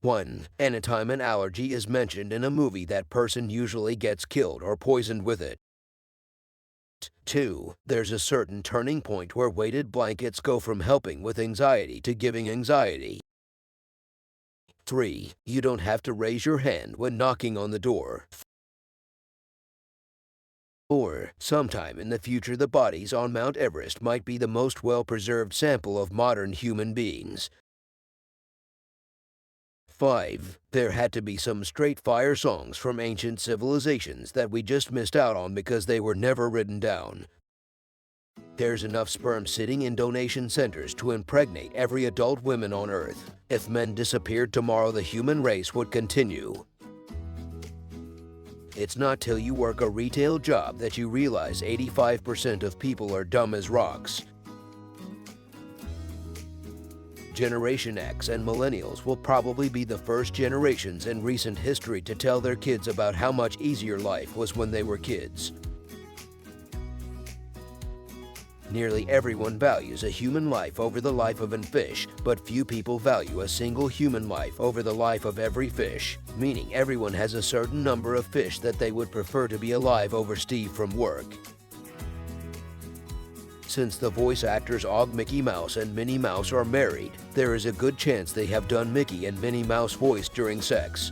1. Anytime an allergy is mentioned in a movie, that person usually gets killed or poisoned with it. 2. There's a certain turning point where weighted blankets go from helping with anxiety to giving anxiety. 3. You don't have to raise your hand when knocking on the door. 4. Sometime in the future, the bodies on Mount Everest might be the most well-preserved sample of modern human beings. 5. There had to be some straight fire songs from ancient civilizations that we just missed out on because they were never written down. There's enough sperm sitting in donation centers to impregnate every adult woman on Earth. If men disappeared tomorrow, the human race would continue. It's not till you work a retail job that you realize 85% of people are dumb as rocks. Generation X and Millennials will probably be the first generations in recent history to tell their kids about how much easier life was when they were kids. Nearly everyone values a human life over the life of a fish, but few people value a single human life over the life of every fish, meaning everyone has a certain number of fish that they would prefer to be alive over Steve from work. Since the voice actors Og, Mickey Mouse, and Minnie Mouse are married, there is a good chance they have done Mickey and Minnie Mouse voice during sex.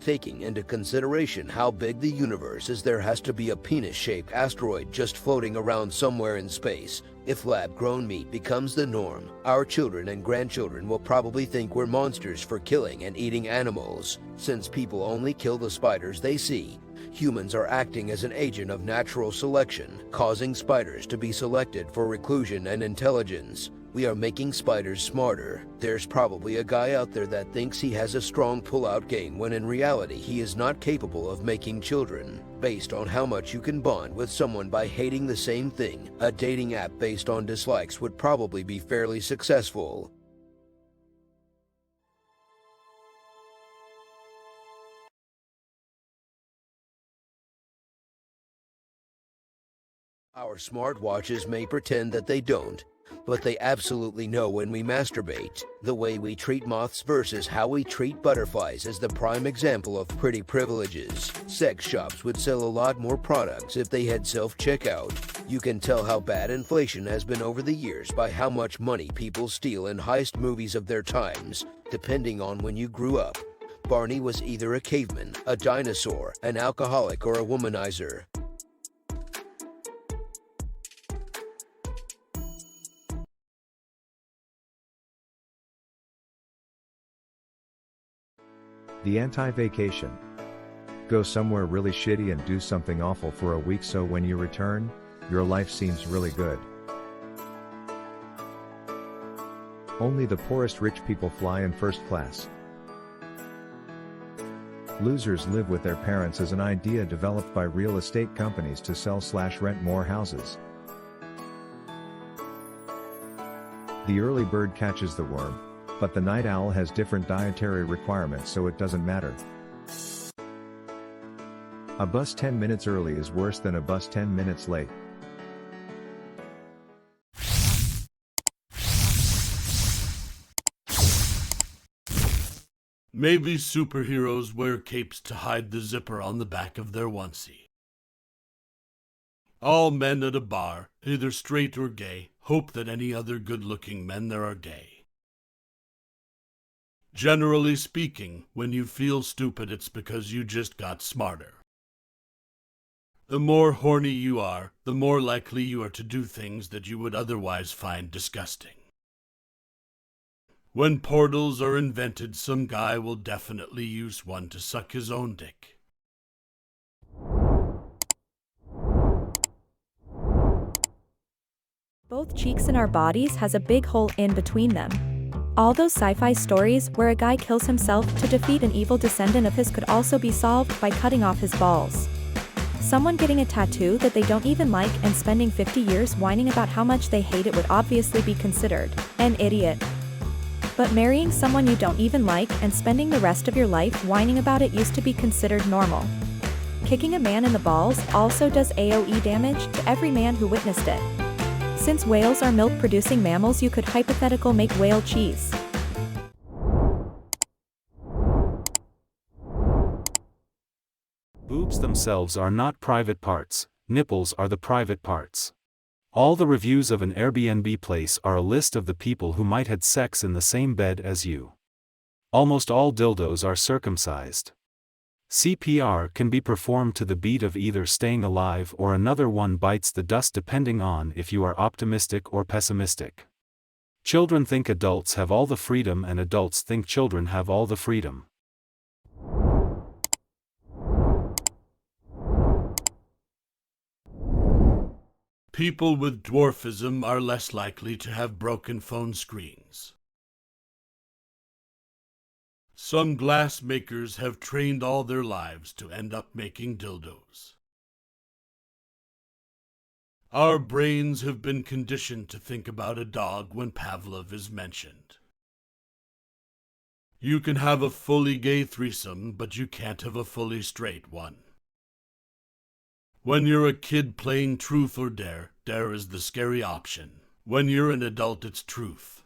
Taking into consideration how big the universe is, there has to be a penis-shaped asteroid just floating around somewhere in space. If lab-grown meat becomes the norm, our children and grandchildren will probably think we're monsters for killing and eating animals. Since people only kill the spiders they see, humans are acting as an agent of natural selection, causing spiders to be selected for reclusion and intelligence. We are making spiders smarter. There's probably a guy out there that thinks he has a strong pull-out game when in reality he is not capable of making children. Based on how much you can bond with someone by hating the same thing, a dating app based on dislikes would probably be fairly successful. Our smartwatches may pretend that they don't, but they absolutely know when we masturbate. The way we treat moths versus how we treat butterflies is the prime example of pretty privileges. Sex shops would sell a lot more products if they had self-checkout. You can tell how bad inflation has been over the years by how much money people steal in heist movies of their times, depending on when you grew up. Barney was either a caveman, a dinosaur, an alcoholic, or a womanizer. The anti-vacation. Go somewhere really shitty and do something awful for a week, so when you return, your life seems really good. Only the poorest rich people fly in first class. Losers live with their parents is an idea developed by real estate companies to sell/rent more houses. The early bird catches the worm, but the night owl has different dietary requirements, so it doesn't matter. A bus 10 minutes early is worse than a bus 10 minutes late. Maybe superheroes wear capes to hide the zipper on the back of their onesie. All men at a bar, either straight or gay, hope that any other good-looking men there are gay. Generally speaking, when you feel stupid, it's because you just got smarter. The more horny you are, the more likely you are to do things that you would otherwise find disgusting. When portals are invented, some guy will definitely use one to suck his own dick. Both cheeks in our bodies has a big hole in between them. All those sci-fi stories where a guy kills himself to defeat an evil descendant of his could also be solved by cutting off his balls. Someone getting a tattoo that they don't even like and spending 50 years whining about how much they hate it would obviously be considered an idiot. But marrying someone you don't even like and spending the rest of your life whining about it used to be considered normal. Kicking a man in the balls also does AoE damage to every man who witnessed it. Since whales are milk-producing mammals, you could hypothetical make whale cheese. Boobs themselves are not private parts, nipples are the private parts. All the reviews of an Airbnb place are a list of the people who might had sex in the same bed as you. Almost all dildos are circumcised. CPR can be performed to the beat of either Staying Alive or Another One Bites the Dust, depending on if you are optimistic or pessimistic. Children think adults have all the freedom and adults think children have all the freedom. People with dwarfism are less likely to have broken phone screens. Some glass makers have trained all their lives to end up making dildos. Our brains have been conditioned to think about a dog when Pavlov is mentioned. You can have a fully gay threesome, but you can't have a fully straight one. When you're a kid playing Truth or Dare, Dare is the scary option. When you're an adult, it's Truth.